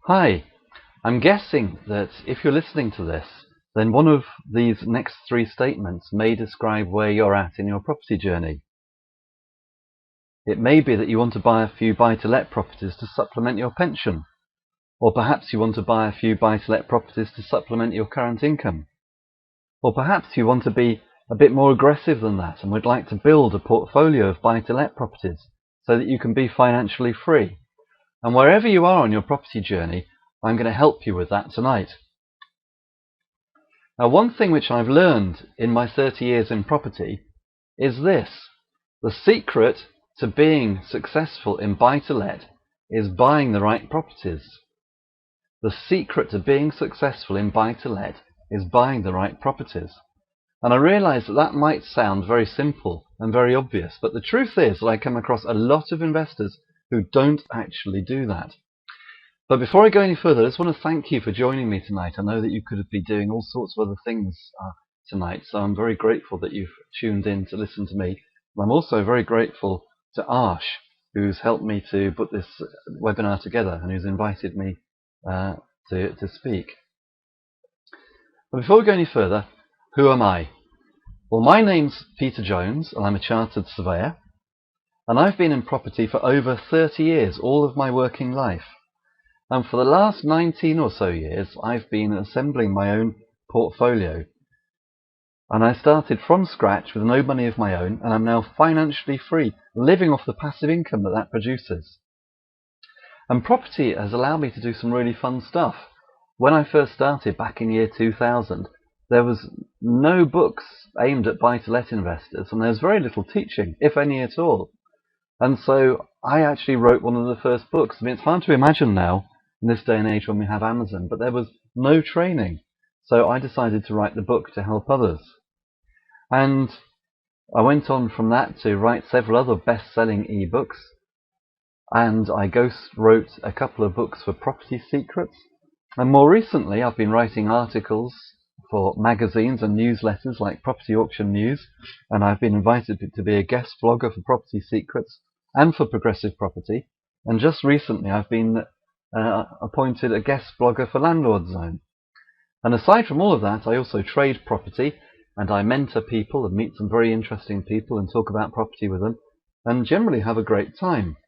Hi, I'm guessing that if you're listening to this, then one of these next three statements may describe where you're at in your property journey. It may be that you want to buy a few buy-to-let properties to supplement your pension, or perhaps you want to buy a few buy-to-let properties to supplement your current income, or perhaps you want to be a bit more aggressive than that and would like to build a portfolio of buy-to-let properties so that you can be financially free. And wherever you are on your property journey, I'm going to help you with that tonight. Now, one thing which I've learned in my 30 years in property is this. The secret to being successful in buy-to-let is buying the right properties. The secret to being successful in buy-to-let is buying the right properties. And I realise that that might sound very simple and very obvious, but the truth is that I come across a lot of investors who don't actually do that. But before I go any further, I just want to thank you for joining me tonight. I know that you could have been doing all sorts of other things tonight, so I'm very grateful that you've tuned in to listen to me. I'm also very grateful to Arsh, who's helped me to put this webinar together and who's invited me to speak. But before we go any further, who am I? Well, my name's Peter Jones, and I'm a chartered surveyor. And I've been in property for over 30 years, all of my working life. And for the last 19 or so years, I've been assembling my own portfolio. And I started from scratch with no money of my own, and I'm now financially free, living off the passive income that produces. And property has allowed me to do some really fun stuff. When I first started back in year 2000, there was no books aimed at buy-to-let investors, and there was very little teaching, if any at all. And so I actually wrote one of the first books. I mean, it's hard to imagine now, in this day and age when we have Amazon, but there was no training. So I decided to write the book to help others. And I went on from that to write several other best-selling ebooks. And I wrote a couple of books for property secrets. And more recently, I've been writing articles for magazines and newsletters like Property Auction News. And I've been invited to be a guest blogger for Property Secrets and for Progressive Property. And just recently, I've been appointed a guest blogger for Landlord Zone. And aside from all of that, I also trade property, and I mentor people and meet some very interesting people and talk about property with them, and generally have a great time.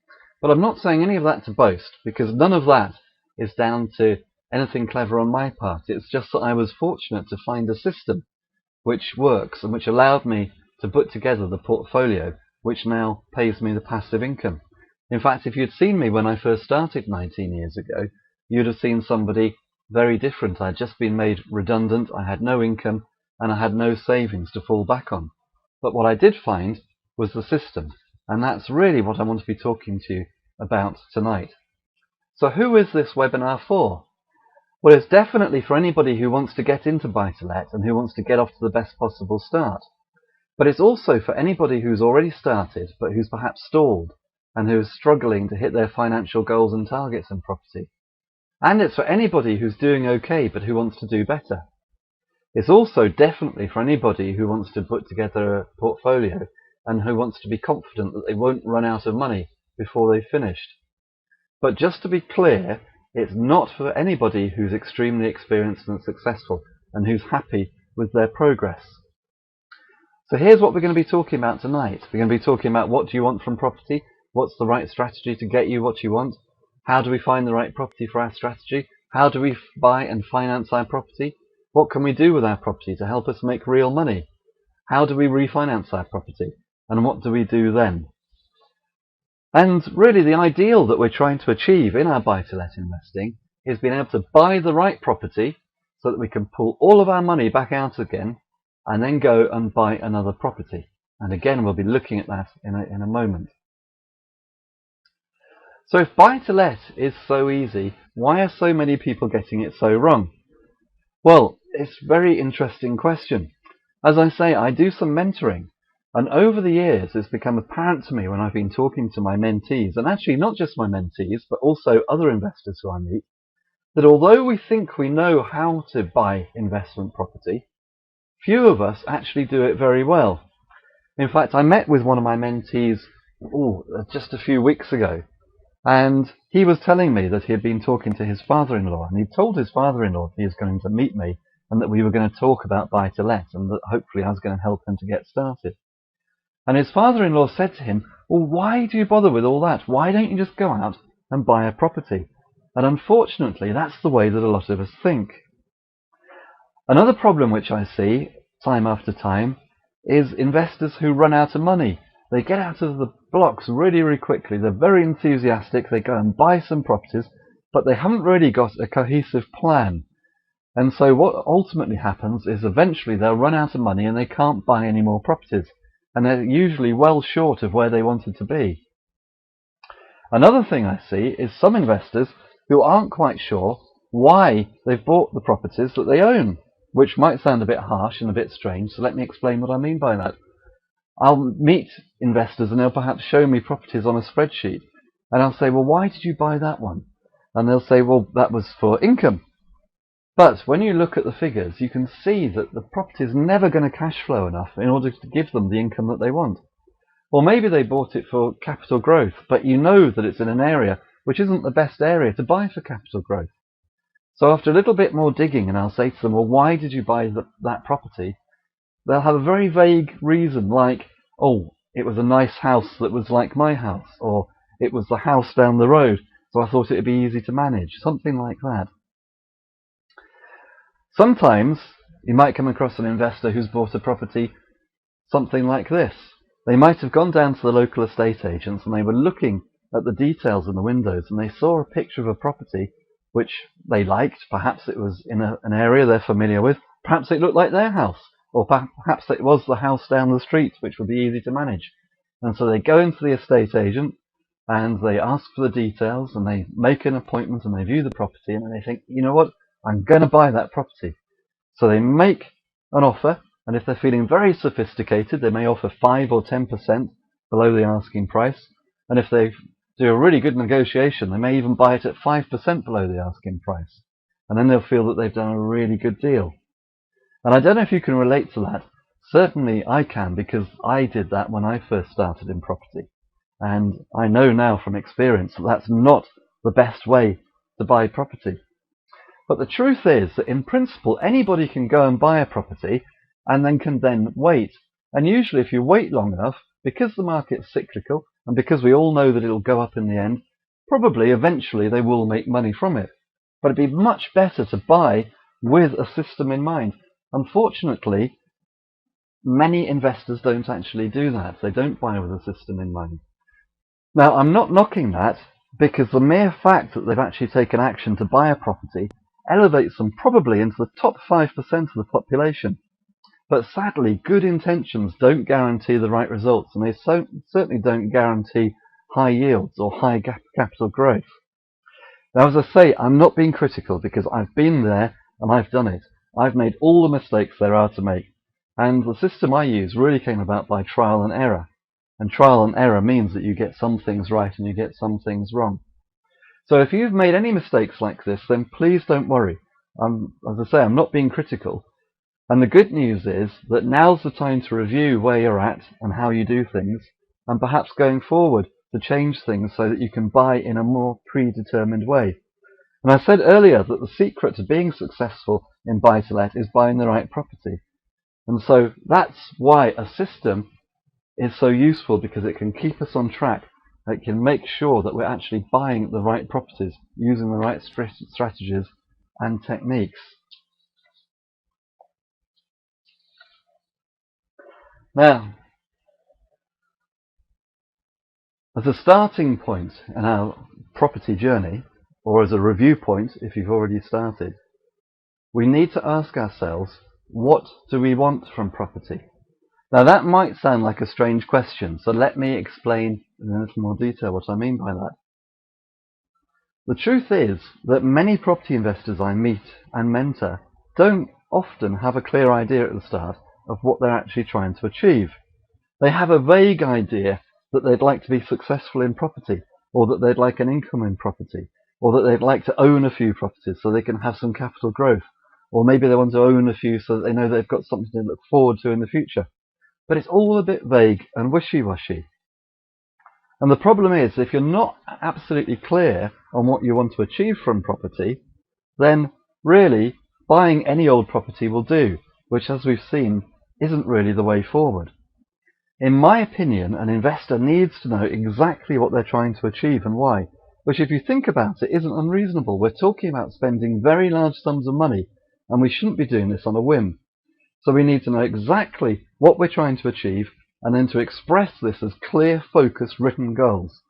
But I'm not saying any of that to boast, because none of that is down to anything clever on my part. It's just that I was fortunate to find a system which works and which allowed me to put together the portfolio which now pays me the passive income. In fact, if you'd seen me when I first started 19 years ago, you'd have seen somebody very different. I'd just been made redundant, I had no income, and I had no savings to fall back on. But what I did find was the system, and that's really what I want to be talking to you about tonight. So who is this webinar for? Well, it's definitely for anybody who wants to get into buy-to-let and who wants to get off to the best possible start. But it's also for anybody who's already started, but who's perhaps stalled, and who is struggling to hit their financial goals and targets in property. And it's for anybody who's doing okay, but who wants to do better. It's also definitely for anybody who wants to put together a portfolio and who wants to be confident that they won't run out of money before they've finished. But just to be clear, it's not for anybody who's extremely experienced and successful and who's happy with their progress. So here's what we're going to be talking about tonight. We're going to be talking about what do you want from property, what's the right strategy to get you what you want, how do we find the right property for our strategy, how do we buy and finance our property, what can we do with our property to help us make real money, how do we refinance our property, and what do we do then. And really the ideal that we're trying to achieve in our buy-to-let investing is being able to buy the right property so that we can pull all of our money back out again and then go and buy another property. And again, we'll be looking at that in a moment. So if buy-to-let is so easy, why are so many people getting it so wrong? Well, it's a very interesting question. As I say, I do some mentoring. And over the years, it's become apparent to me when I've been talking to my mentees, and actually not just my mentees, but also other investors who I meet, that although we think we know how to buy investment property, few of us actually do it very well. In fact, I met with one of my mentees just a few weeks ago, and he was telling me that he had been talking to his father-in-law, and he told his father-in-law that he was going to meet me and that we were going to talk about buy-to-let and that hopefully I was going to help him to get started. And his father-in-law said to him, well, why do you bother with all that? Why don't you just go out and buy a property? And unfortunately, that's the way that a lot of us think. Another problem which I see time after time is investors who run out of money. They get out of the blocks really, really quickly. They're very enthusiastic. They go and buy some properties, but they haven't really got a cohesive plan. And so what ultimately happens is eventually they'll run out of money and they can't buy any more properties. And they're usually well short of where they wanted to be. Another thing I see is some investors who aren't quite sure why they've bought the properties that they own, which might sound a bit harsh and a bit strange, so let me explain what I mean by that. I'll meet investors and they'll perhaps show me properties on a spreadsheet, and I'll say, well, why did you buy that one? And they'll say, well, that was for income. But when you look at the figures, you can see that the property is never going to cash flow enough in order to give them the income that they want. Or maybe they bought it for capital growth, but you know that it's in an area which isn't the best area to buy for capital growth. So after a little bit more digging, and I'll say to them, well, why did you buy that property? They'll have a very vague reason, like, oh, it was a nice house that was like my house, or it was the house down the road, so I thought it would be easy to manage, something like that. Sometimes you might come across an investor who's bought a property something like this. They might have gone down to the local estate agents and they were looking at the details in the windows and they saw a picture of a property which they liked. Perhaps it was in an area they're familiar with. Perhaps it looked like their house. Or perhaps it was the house down the street, which would be easy to manage. And so they go into the estate agent and they ask for the details and they make an appointment and they view the property and they think, you know what, I'm going to buy that property. So they make an offer, and if they're feeling very sophisticated, they may offer 5 or 10% below the asking price. And if they do a really good negotiation, they may even buy it at 5% below the asking price. And then they'll feel that they've done a really good deal. And I don't know if you can relate to that. Certainly I can, because I did that when I first started in property. And I know now from experience that that's not the best way to buy property. But the truth is that in principle anybody can go and buy a property and then can wait. And usually if you wait long enough, because the market's cyclical and because we all know that it'll go up in the end, probably eventually they will make money from it. But it'd be much better to buy with a system in mind. Unfortunately, many investors don't actually do that. They don't buy with a system in mind. Now, I'm not knocking that, because the mere fact that they've actually taken action to buy a property elevates them probably into the top 5% of the population. But sadly, good intentions don't guarantee the right results, and they certainly don't guarantee high yields or high capital growth. Now, as I say, I'm not being critical because I've been there and I've done it. I've made all the mistakes there are to make. And the system I use really came about by trial and error. And trial and error means that you get some things right and you get some things wrong. So if you've made any mistakes like this, then please don't worry. As I say, I'm not being critical. And the good news is that now's the time to review where you're at and how you do things, and perhaps going forward to change things so that you can buy in a more predetermined way. And I said earlier that the secret to being successful in buy-to-let is buying the right property. And so that's why a system is so useful, because it can keep us on track. It can make sure that we're actually buying the right properties, using the right strategies and techniques. Now, as a starting point in our property journey, or as a review point if you've already started, we need to ask ourselves, what do we want from property? Now that might sound like a strange question, so let me explain in a little more detail what I mean by that. The truth is that many property investors I meet and mentor don't often have a clear idea at the start of what they're actually trying to achieve. They have a vague idea that they'd like to be successful in property, or that they'd like an income in property, or that they'd like to own a few properties so they can have some capital growth, or maybe they want to own a few so that they know they've got something to look forward to in the future. But it's all a bit vague and wishy-washy. And the problem is, if you're not absolutely clear on what you want to achieve from property, then really buying any old property will do, which, as we've seen, isn't really the way forward. In my opinion, an investor needs to know exactly what they're trying to achieve and why, which, if you think about it, isn't unreasonable. We're talking about spending very large sums of money, and we shouldn't be doing this on a whim. So we need to know exactly what we're trying to achieve, and then to express this as clear, focused, written goals.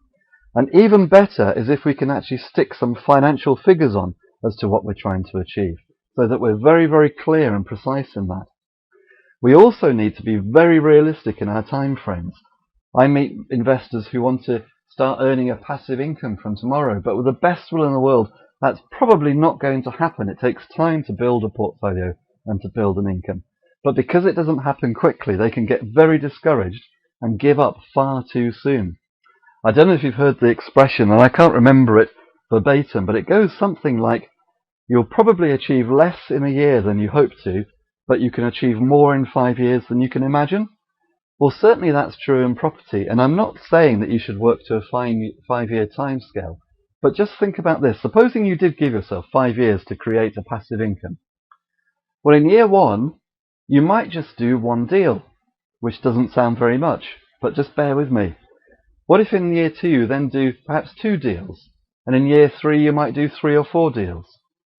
And even better is if we can actually stick some financial figures on as to what we're trying to achieve, so that we're very, very clear and precise in that. We also need to be very realistic in our time frames. I meet investors who want to start earning a passive income from tomorrow, but with the best will in the world, that's probably not going to happen. It takes time to build a portfolio and to build an income. But because it doesn't happen quickly, they can get very discouraged and give up far too soon. I don't know if you've heard the expression, and I can't remember it verbatim, but it goes something like, you'll probably achieve less in a year than you hope to, but you can achieve more in 5 years than you can imagine. Well, certainly that's true in property, and I'm not saying that you should work to a 5-year timescale, but just think about this. Supposing you did give yourself 5 years to create a passive income. Well, in year 1, you might just do 1 deal, which doesn't sound very much, but just bear with me. What if in year 2 you then do perhaps 2 deals, and in year 3 you might do 3 or 4 deals,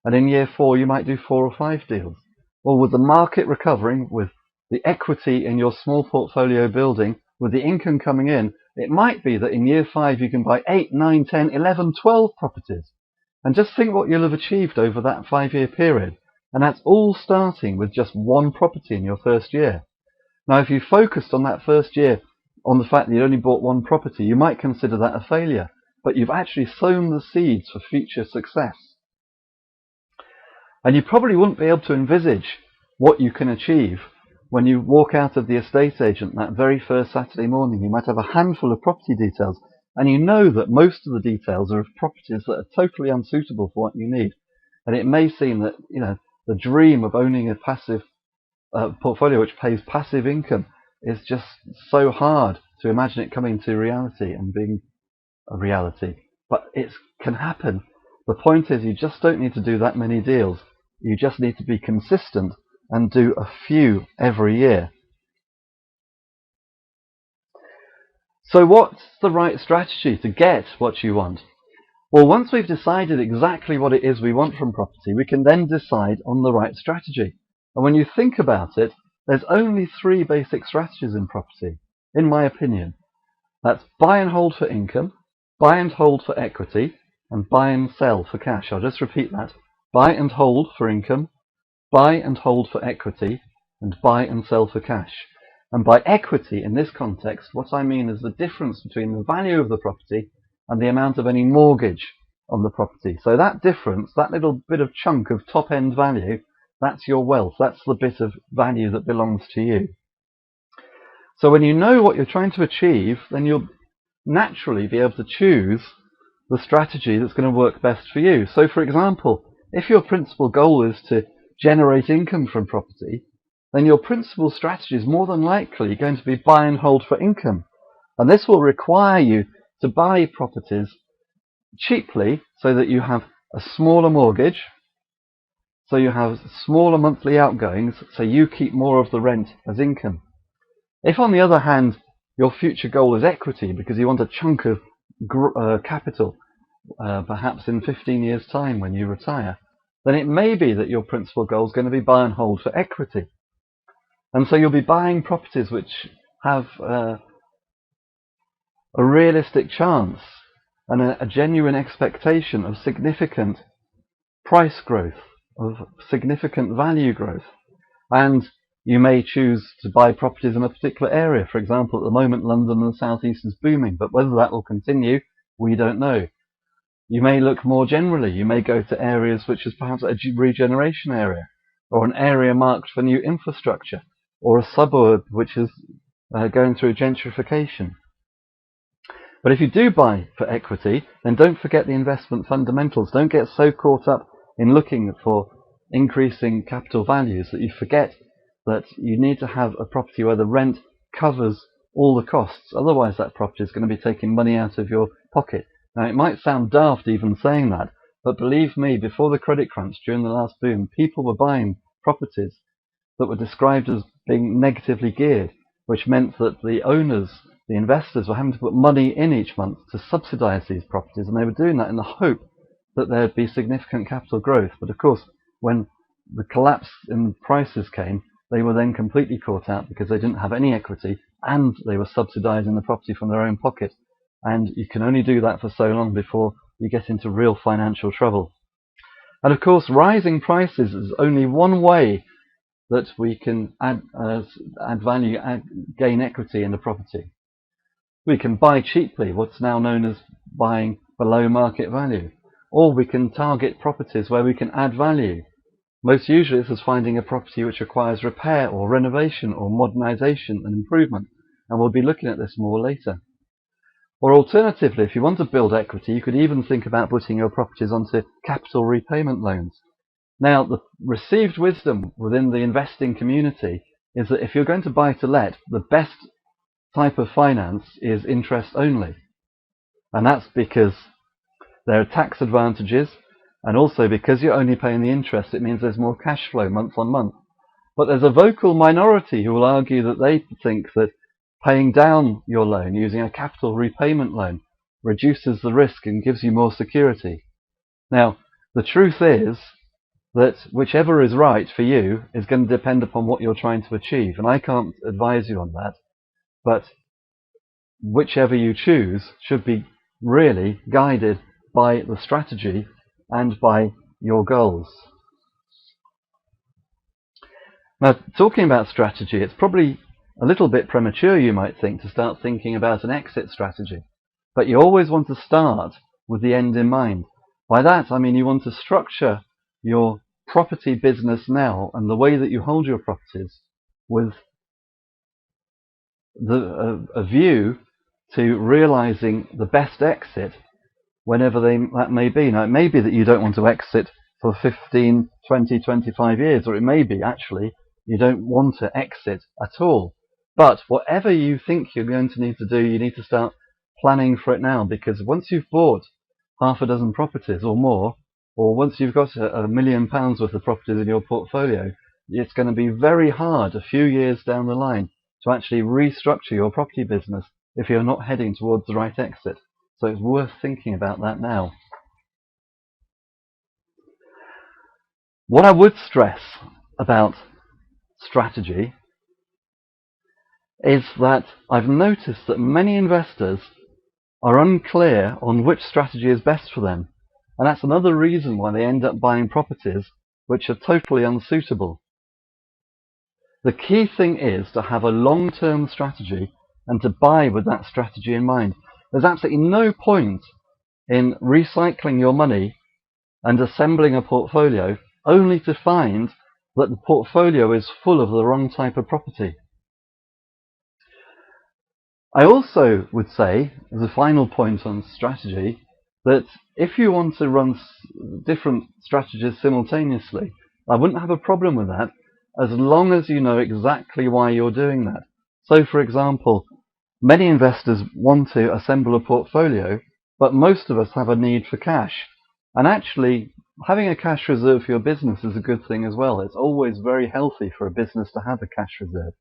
and in year 4 you might do 4 or 5 deals? Well, with the market recovering, with the equity in your small portfolio building, with the income coming in, it might be that in year 5 you can buy 8, 9, 10, 11, 12 properties. And just think what you'll have achieved over that 5-year period. And that's all starting with just 1 property in your first year. Now, if you focused on that first year on the fact that you only bought 1 property, you might consider that a failure. But you've actually sown the seeds for future success. And you probably wouldn't be able to envisage what you can achieve when you walk out of the estate agent that very first Saturday morning. You might have a handful of property details, and you know that most of the details are of properties that are totally unsuitable for what you need. And it may seem that, the dream of owning a passive portfolio which pays passive income is just so hard to imagine it coming to reality and being a reality. But it can happen. The point is, you just don't need to do that many deals. You just need to be consistent and do a few every year. So what's the right strategy to get what you want? Well, once we've decided exactly what it is we want from property, we can then decide on the right strategy. And when you think about it, there's only 3 basic strategies in property, in my opinion. That's buy and hold for income, buy and hold for equity, and buy and sell for cash. I'll just repeat that. Buy and hold for income, buy and hold for equity, and buy and sell for cash. And by equity, in this context, what I mean is the difference between the value of the property and the amount of any mortgage on the property. So that difference, that little bit of chunk of top-end value, that's your wealth. That's the bit of value that belongs to you. So when you know what you're trying to achieve, then you'll naturally be able to choose the strategy that's going to work best for you. So, for example, if your principal goal is to generate income from property, then your principal strategy is more than likely going to be buy and hold for income. And this will require you to buy properties cheaply so that you have a smaller mortgage, so you have smaller monthly outgoings, so you keep more of the rent as income. If, on the other hand, your future goal is equity because you want a chunk of capital, perhaps in 15 years' time when you retire, then it may be that your principal goal is going to be buy and hold for equity. And so you'll be buying properties which have a realistic chance and a genuine expectation of significant price growth, of significant value growth. And you may choose to buy properties in a particular area. For example, at the moment, London and the South East is booming, but whether that will continue, we don't know. You may look more generally. You may go to areas which is perhaps a regeneration area, or an area marked for new infrastructure, or a suburb which is going through gentrification. But if you do buy for equity, then don't forget the investment fundamentals. Don't get so caught up in looking for increasing capital values that you forget that you need to have a property where the rent covers all the costs. Otherwise, that property is going to be taking money out of your pocket. Now, it might sound daft even saying that, but believe me, before the credit crunch during the last boom, people were buying properties that were described as being negatively geared, which meant that the owners, the investors, were having to put money in each month to subsidize these properties, and they were doing that in the hope that there'd be significant capital growth. But of course, when the collapse in prices came, they were then completely caught out because they didn't have any equity and they were subsidizing the property from their own pocket. And you can only do that for so long before you get into real financial trouble. And of course, rising prices is only one way that we can add value, gain equity in the property. We can buy cheaply, what's now known as buying below market value, or we can target properties where we can add value. Most usually this is finding a property which requires repair or renovation or modernisation and improvement, and we'll be looking at this more later. Or alternatively, if you want to build equity, you could even think about putting your properties onto capital repayment loans. Now, the received wisdom within the investing community is that if you're going to buy to let, the best type of finance is interest only. And that's because there are tax advantages, and also because you're only paying the interest, it means there's more cash flow month on month. But there's a vocal minority who will argue that they think that paying down your loan using a capital repayment loan reduces the risk and gives you more security. Now, the truth is that whichever is right for you is going to depend upon what you're trying to achieve, and I can't advise you on that, but whichever you choose should be really guided by the strategy and by your goals. Now, talking about strategy, it's probably a little bit premature, you might think, to start thinking about an exit strategy, but you always want to start with the end in mind. By that I mean you want to structure your property business now and the way that you hold your properties with a view to realizing the best exit whenever that may be. Now, it may be that you don't want to exit for 15, 20, 25 years, or it may be actually you don't want to exit at all. But whatever you think you're going to need to do, you need to start planning for it now, because once you've bought half a dozen properties or more, or once you've got £1 million worth of properties in your portfolio, it's going to be very hard a few years down the line to actually restructure your property business if you're not heading towards the right exit. So it's worth thinking about that now. What I would stress about strategy is that I've noticed that many investors are unclear on which strategy is best for them. And that's another reason why they end up buying properties which are totally unsuitable. The key thing is to have a long-term strategy and to buy with that strategy in mind. There's absolutely no point in recycling your money and assembling a portfolio only to find that the portfolio is full of the wrong type of property. I also would say, as a final point on strategy, that if you want to run different strategies simultaneously, I wouldn't have a problem with that as long as you know exactly why you're doing that. So, for example, many investors want to assemble a portfolio, but most of us have a need for cash. And actually, having a cash reserve for your business is a good thing as well. It's always very healthy for a business to have a cash reserve.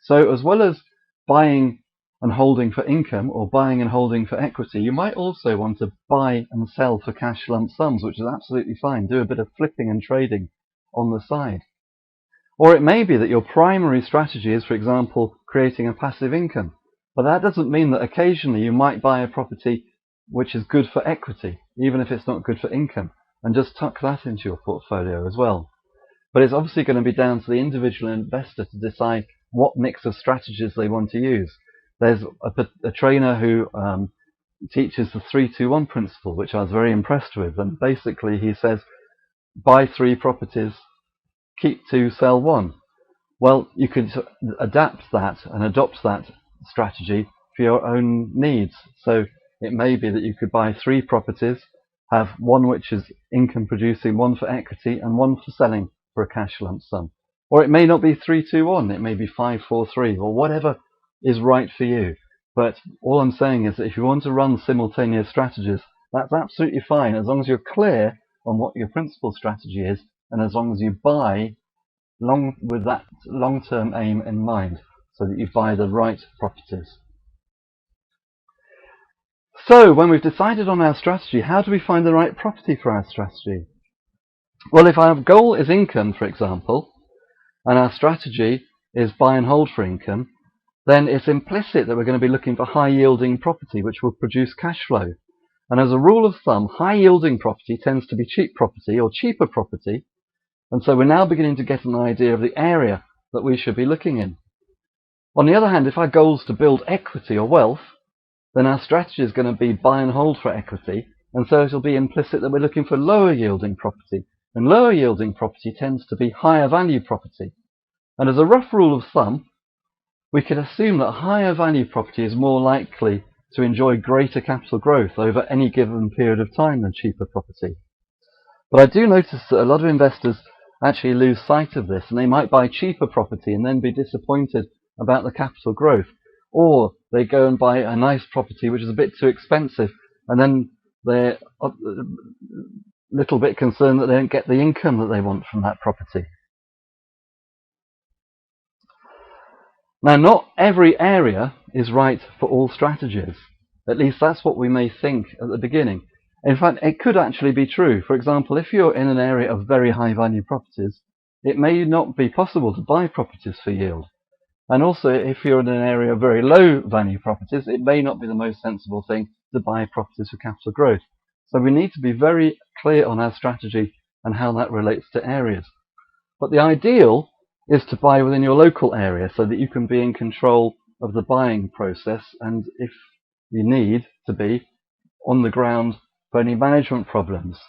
So as well as buying and holding for income or buying and holding for equity, you might also want to buy and sell for cash lump sums, which is absolutely fine. Do a bit of flipping and trading on the side. Or it may be that your primary strategy is, for example, creating a passive income. But that doesn't mean that occasionally you might buy a property which is good for equity, even if it's not good for income, and just tuck that into your portfolio as well. But it's obviously going to be down to the individual investor to decide what mix of strategies they want to use. There's a trainer who teaches the 3-2-1 principle, which I was very impressed with. And basically he says, buy 3 properties, keep 2, sell 1. Well, you could adapt that and adopt that strategy for your own needs. So it may be that you could buy 3 properties, have 1 which is income producing, 1 for equity, and 1 for selling for a cash lump sum. Or it may not be 3-2-1, it may be 5-4-3, or whatever is right for you. But all I'm saying is that if you want to run simultaneous strategies, That's absolutely fine as long as you're clear on what your principal strategy is, and as long as you buy with that long-term aim in mind, so that you buy the right properties. So when we've decided on our strategy, how do we find the right property for our strategy? Well, if our goal is income, for example, and our strategy is buy and hold for income, then it's implicit that we're going to be looking for high-yielding property which will produce cash flow. And as a rule of thumb, high-yielding property tends to be cheap property or cheaper property, and so we're now beginning to get an idea of the area that we should be looking in. On the other hand, if our goal is to build equity or wealth, then our strategy is going to be buy and hold for equity, and so it'll be implicit that we're looking for lower-yielding property, and lower-yielding property tends to be higher-value property. And as a rough rule of thumb, we can assume that higher value property is more likely to enjoy greater capital growth over any given period of time than cheaper property. But I do notice that a lot of investors actually lose sight of this, and they might buy cheaper property and then be disappointed about the capital growth. Or they go and buy a nice property which is a bit too expensive, and then they're a little bit concerned that they don't get the income that they want from that property. Now, not every area is right for all strategies. At least that's what we may think at the beginning. In fact, it could actually be true. For example, if you're in an area of very high value properties, it may not be possible to buy properties for yield. And also, if you're in an area of very low value properties, it may not be the most sensible thing to buy properties for capital growth. So we need to be very clear on our strategy and how that relates to areas. But the ideal is to buy within your local area so that you can be in control of the buying process, and if you need to be, on the ground for any management problems.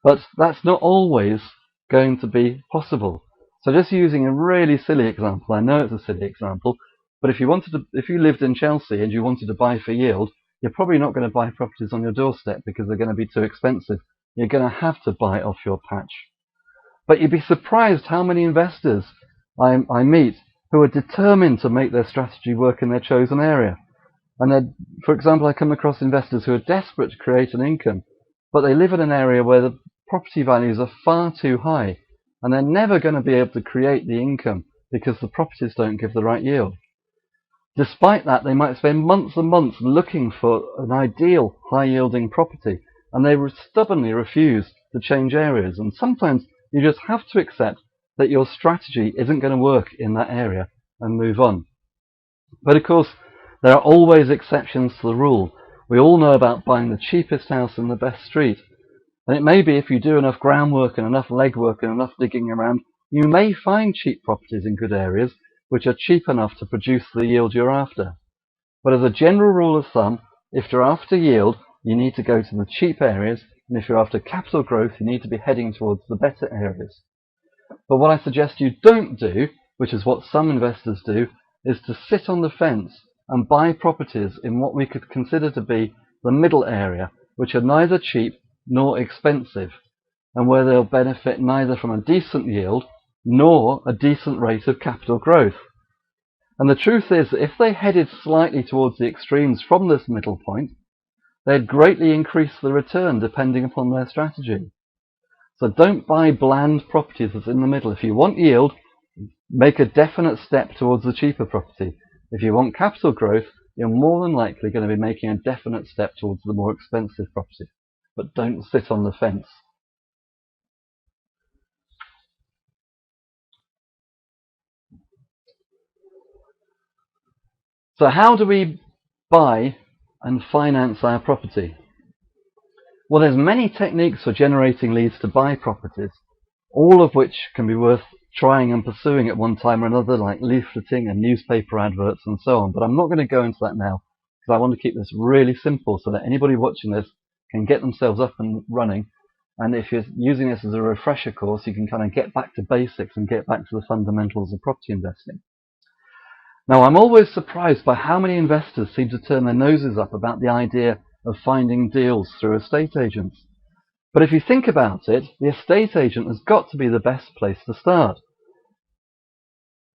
But that's not always going to be possible. So just using a really silly example, I know it's a silly example, but if you lived in Chelsea and you wanted to buy for yield, you're probably not going to buy properties on your doorstep because they're going to be too expensive. You're going to have to buy off your patch. But you'd be surprised how many investors I meet who are determined to make their strategy work in their chosen area. And for example, I come across investors who are desperate to create an income, but they live in an area where the property values are far too high, and they're never going to be able to create the income because the properties don't give the right yield. Despite that, they might spend months and months looking for an ideal high-yielding property, and they stubbornly refuse to change areas. And sometimes you just have to accept that your strategy isn't going to work in that area and move on. But of course, there are always exceptions to the rule. We all know about buying the cheapest house in the best street. And it may be if you do enough groundwork and enough legwork and enough digging around, you may find cheap properties in good areas which are cheap enough to produce the yield you're after. But as a general rule of thumb, if you're after yield, you need to go to the cheap areas, and if you're after capital growth, you need to be heading towards the better areas. But what I suggest you don't do, which is what some investors do, is to sit on the fence and buy properties in what we could consider to be the middle area, which are neither cheap nor expensive, and where they'll benefit neither from a decent yield nor a decent rate of capital growth. And the truth is that if they headed slightly towards the extremes from this middle point, they'd greatly increase the return depending upon their strategy. So don't buy bland properties that's in the middle. If you want yield, make a definite step towards the cheaper property. If you want capital growth, you're more than likely going to be making a definite step towards the more expensive property. But don't sit on the fence. So how do we buy and finance our property? Well, there's many techniques for generating leads to buy properties, all of which can be worth trying and pursuing at one time or another, like leafleting and newspaper adverts and so on. But I'm not going to go into that now, because I want to keep this really simple so that anybody watching this can get themselves up and running. And if you're using this as a refresher course, you can kind of get back to basics and get back to the fundamentals of property investing. Now, I'm always surprised by how many investors seem to turn their noses up about the idea of finding deals through estate agents. But if you think about it, the estate agent has got to be the best place to start.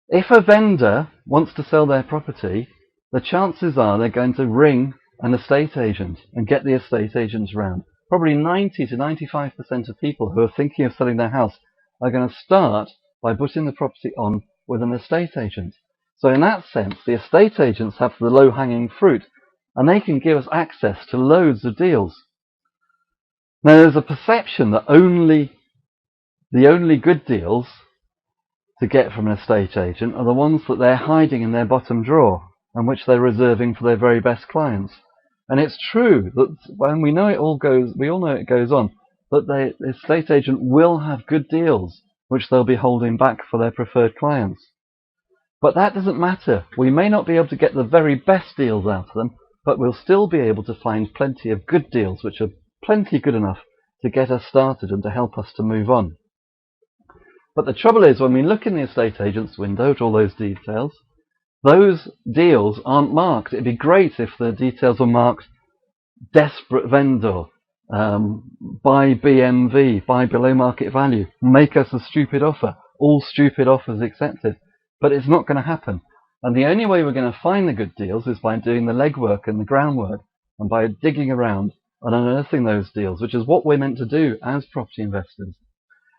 If a vendor wants to sell their property, the chances are they're going to ring an estate agent and get the estate agents round. probably 90 to 95% of people who are thinking of selling their house are going to start by putting the property on with an estate agent. So in that sense, the estate agents have the low-hanging fruit, and they can give us access to loads of deals. Now, there's a perception that the only good deals to get from an estate agent are the ones that they're hiding in their bottom drawer and which they're reserving for their very best clients. And it's true that when we all know it goes on, that the estate agent will have good deals which they'll be holding back for their preferred clients. But that doesn't matter. We may not be able to get the very best deals out of them, but we'll still be able to find plenty of good deals which are plenty good enough to get us started and to help us to move on. But the trouble is, when we look in the estate agent's window at all those details, those deals aren't marked. It'd be great if the details were marked desperate vendor, buy BMV, buy below market value, make us a stupid offer, all stupid offers accepted. But it's not going to happen. And the only way we're going to find the good deals is by doing the legwork and the groundwork and by digging around and unearthing those deals, which is what we're meant to do as property investors.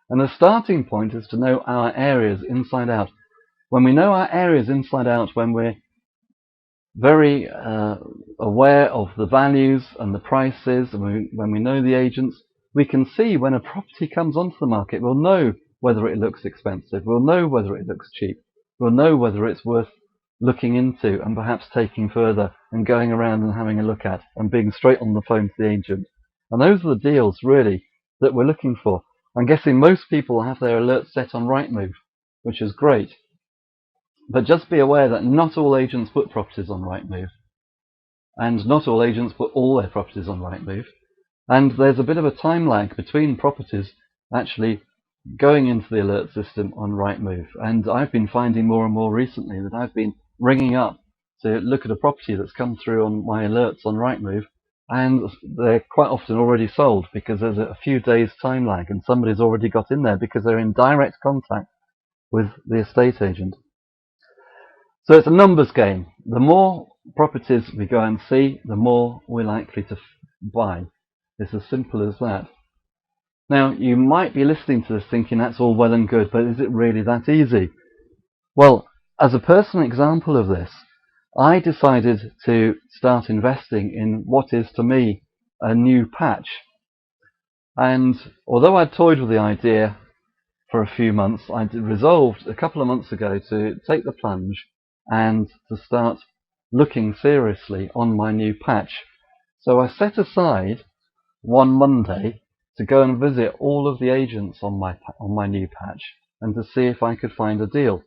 And the starting point is to know our areas inside out. When we know our areas inside out, when we're very aware of the values and the prices, and when we know the agents, we can see when a property comes onto the market. We'll know whether it looks expensive. We'll know whether it looks cheap. We'll know whether it's worth looking into and perhaps taking further and going around and having a look at and being straight on the phone to the agent. And those are the deals, really, that we're looking for. I'm guessing most people have their alerts set on Rightmove, which is great. But just be aware that not all agents put properties on Rightmove. And not all agents put all their properties on Rightmove. And there's a bit of a time lag between properties actually going into the alert system on Rightmove. And I've been finding more and more recently that I've been ringing up to look at a property that's come through on my alerts on Rightmove, and they're quite often already sold because there's a few days time lag and somebody's already got in there because they're in direct contact with the estate agent. So it's a numbers game. The more properties we go and see, the more we're likely to buy. It's as simple as that. Now, you might be listening to this thinking that's all well and good, but is it really that easy? Well, as a personal example of this, I decided to start investing in what is to me a new patch. And although I'd toyed with the idea for a few months, I resolved a couple of months ago to take the plunge and to start looking seriously on my new patch. So I set aside one Monday to go and visit all of the agents on my new patch and to see if I could find a deal.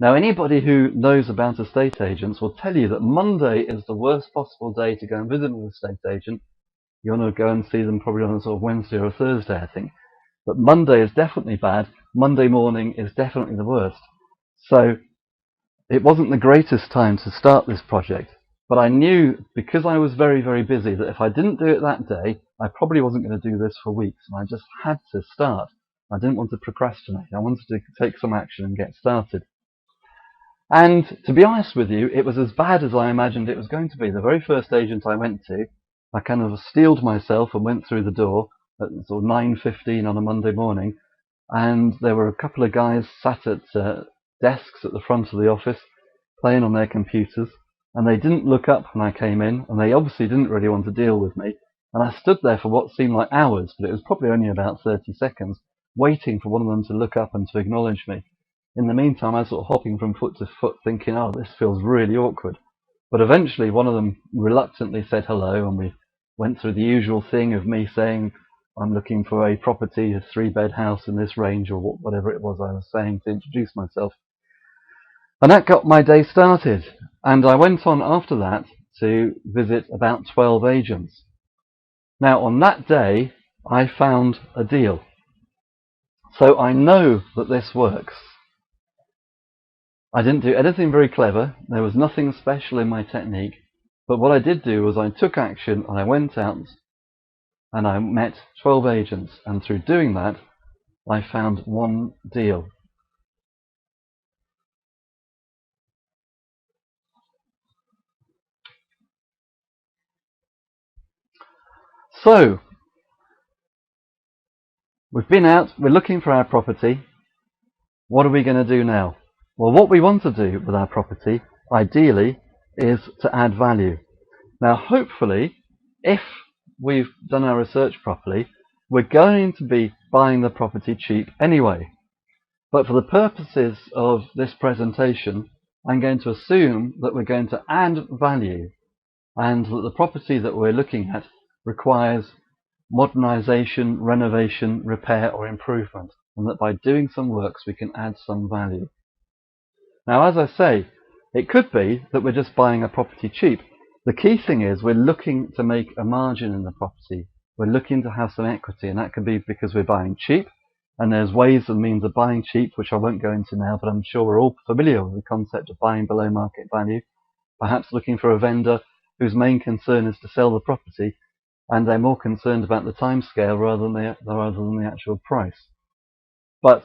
Now, anybody who knows about estate agents will tell you that Monday is the worst possible day to go and visit an estate agent. You want to go and see them probably on a sort of Wednesday or a Thursday, I think. But Monday is definitely bad. Monday morning is definitely the worst. So it wasn't the greatest time to start this project. But I knew, because I was very, very busy, that if I didn't do it that day, I probably wasn't going to do this for weeks. And I just had to start. I didn't want to procrastinate. I wanted to take some action and get started. And to be honest with you, it was as bad as I imagined it was going to be. The very first agent I went to, I kind of steeled myself and went through the door at sort of 9:15 on a Monday morning, and there were a couple of guys sat at desks at the front of the office playing on their computers, and they didn't look up when I came in, and they obviously didn't really want to deal with me. And I stood there for what seemed like hours, but it was probably only about 30 seconds, waiting for one of them to look up and to acknowledge me. In the meantime, I was sort of hopping from foot to foot thinking, oh, this feels really awkward. But eventually one of them reluctantly said hello, and we went through the usual thing of me saying I'm looking for a property, a 3-bed house in this range, or whatever it was I was saying to introduce myself. And that got my day started. And I went on after that to visit about 12 agents. Now, on that day, I found a deal. So I know that this works. I didn't do anything very clever. There was nothing special in my technique. But what I did do was I took action and I went out and I met 12 agents. And through doing that, I found one deal. So, We've been out, we're looking for our property. What are we going to do now? Well, what we want to do with our property, ideally, is to add value. Now, hopefully, if we've done our research properly, we're going to be buying the property cheap anyway. But for the purposes of this presentation, I'm going to assume that we're going to add value and that the property that we're looking at requires modernization, renovation, repair or improvement, and that by doing some works we can add some value. Now, as I say, it could be that we're just buying a property cheap. The key thing is we're looking to make a margin in the property. We're looking to have some equity, and that could be because we're buying cheap, and there's ways and means of buying cheap, which I won't go into now, but I'm sure we're all familiar with the concept of buying below market value, perhaps looking for a vendor whose main concern is to sell the property, and they're more concerned about the timescale rather than the actual price. But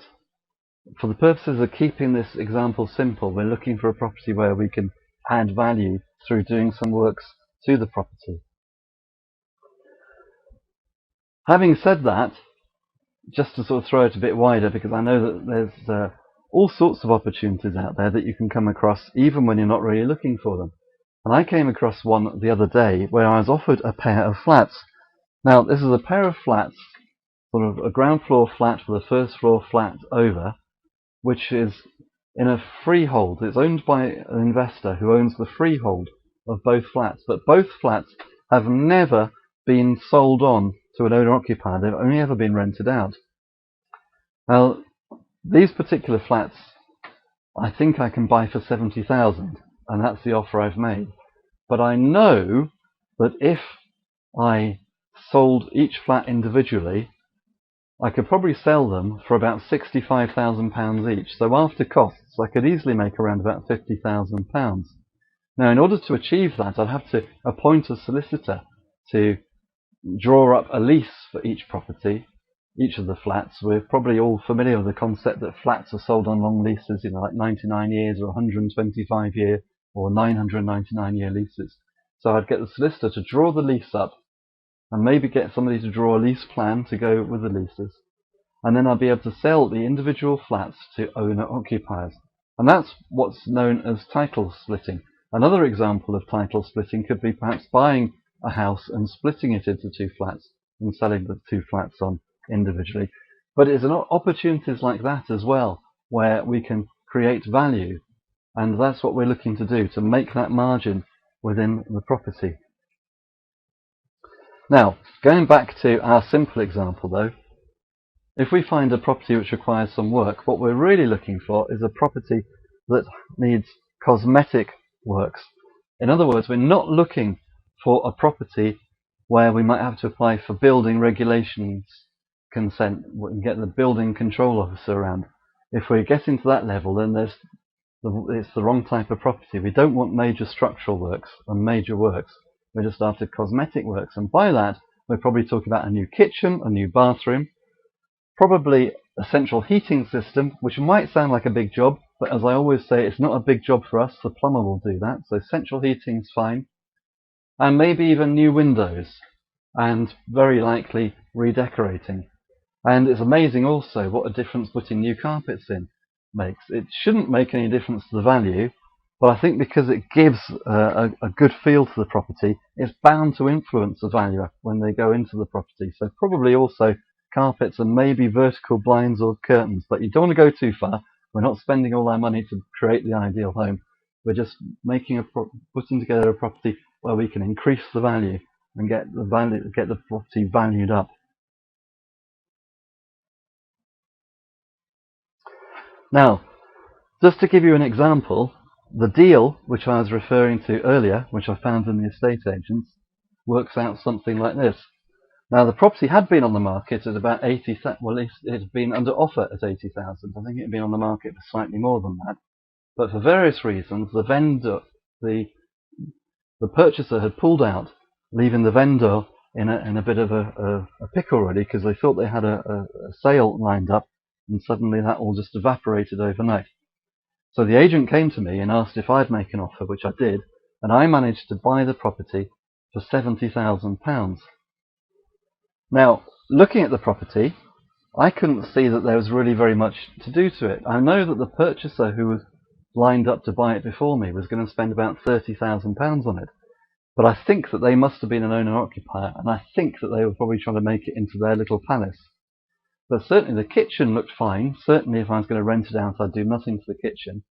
for the purposes of keeping this example simple, we're looking for a property where we can add value through doing some works to the property. Having said that, just to sort of throw it a bit wider, because I know that there's all sorts of opportunities out there that you can come across even when you're not really looking for them. And I came across one the other day where I was offered a pair of flats. Now, this is a pair of flats, sort of a ground floor flat with a first floor flat over, which is in a freehold. It's owned by an investor who owns the freehold of both flats, but both flats have never been sold on to an owner-occupier. They've only ever been rented out. Now, these particular flats, I think I can buy for $70,000, and that's the offer I've made. But I know that if I sold each flat individually, I could probably sell them for about £65,000 each. So after costs, I could easily make around about £50,000. Now, in order to achieve that, I'd have to appoint a solicitor to draw up a lease for each property, each of the flats. We're probably all familiar with the concept that flats are sold on long leases, like 99 years or 125 year or 999 year leases. So I'd get the solicitor to draw the lease up and maybe get somebody to draw a lease plan to go with the leases. And then I'd be able to sell the individual flats to owner-occupiers. And that's what's known as title splitting. Another example of title splitting could be perhaps buying a house and splitting it into two flats and selling the two flats on individually. But it's opportunities like that as well where we can create value, and that's what we're looking to do, to make that margin within the property. Now, going back to our simple example though, if we find a property which requires some work, what we're really looking for is a property that needs cosmetic works. In other words, we're not looking for a property where we might have to apply for building regulations consent and get the building control officer around. If we're getting to that level, then it's the wrong type of property. We don't want major structural works and major works. We're just after cosmetic works, and by that we're probably talking about a new kitchen, a new bathroom, probably a central heating system, which might sound like a big job, but as I always say, it's not a big job for us. The plumber will do that, so central heating's fine. And maybe even new windows, and very likely redecorating. And it's amazing also what a difference putting new carpets in makes. It shouldn't make any difference to the value, but I think because it gives a good feel to the property, it's bound to influence the valuer when they go into the property. So probably also carpets and maybe vertical blinds or curtains, but you don't want to go too far. We're not spending all our money to create the ideal home. We're just putting together a property where we can increase the value and get the property valued up. Now, just to give you an example, the deal which I was referring to earlier, which I found in the estate agents, works out something like this. Now, the property had been on the market at about 80,000. Well, it had been under offer at 80,000. I think it had been on the market for slightly more than that. But for various reasons, the vendor, the purchaser had pulled out, leaving the vendor in a bit of a pickle really, because they thought they had a sale lined up, and suddenly that all just evaporated overnight. So the agent came to me and asked if I'd make an offer, which I did, and I managed to buy the property for £70,000. Now, looking at the property, I couldn't see that there was really very much to do to it. I know that the purchaser who was lined up to buy it before me was going to spend about £30,000 on it. But I think that they must have been an owner-occupier, and I think that they were probably trying to make it into their little palace. But certainly the kitchen looked fine. Certainly if I was going to rent it out, I'd do nothing to the kitchen.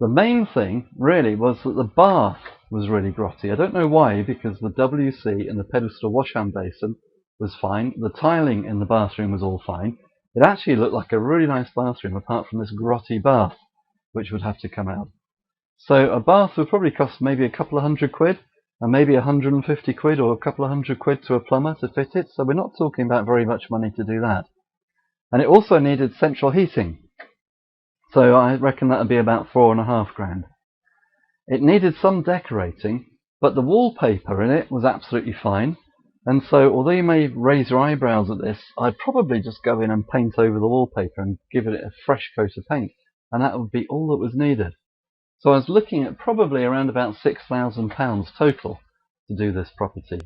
The main thing, really, was that the bath was really grotty. I don't know why, because the WC and the pedestal wash-hand basin was fine. The tiling in the bathroom was all fine. It actually looked like a really nice bathroom, apart from this grotty bath, which would have to come out. So a bath would probably cost maybe a couple of £100, and maybe £150 or a couple of £100 to a plumber to fit it. So we're not talking about very much money to do that. And it also needed central heating. So I reckon that would be about £4.5 grand. It needed some decorating, but the wallpaper in it was absolutely fine. And so, although you may raise your eyebrows at this, I'd probably just go in and paint over the wallpaper and give it a fresh coat of paint. And that would be all that was needed. So I was looking at probably around about £6,000 total to do this property.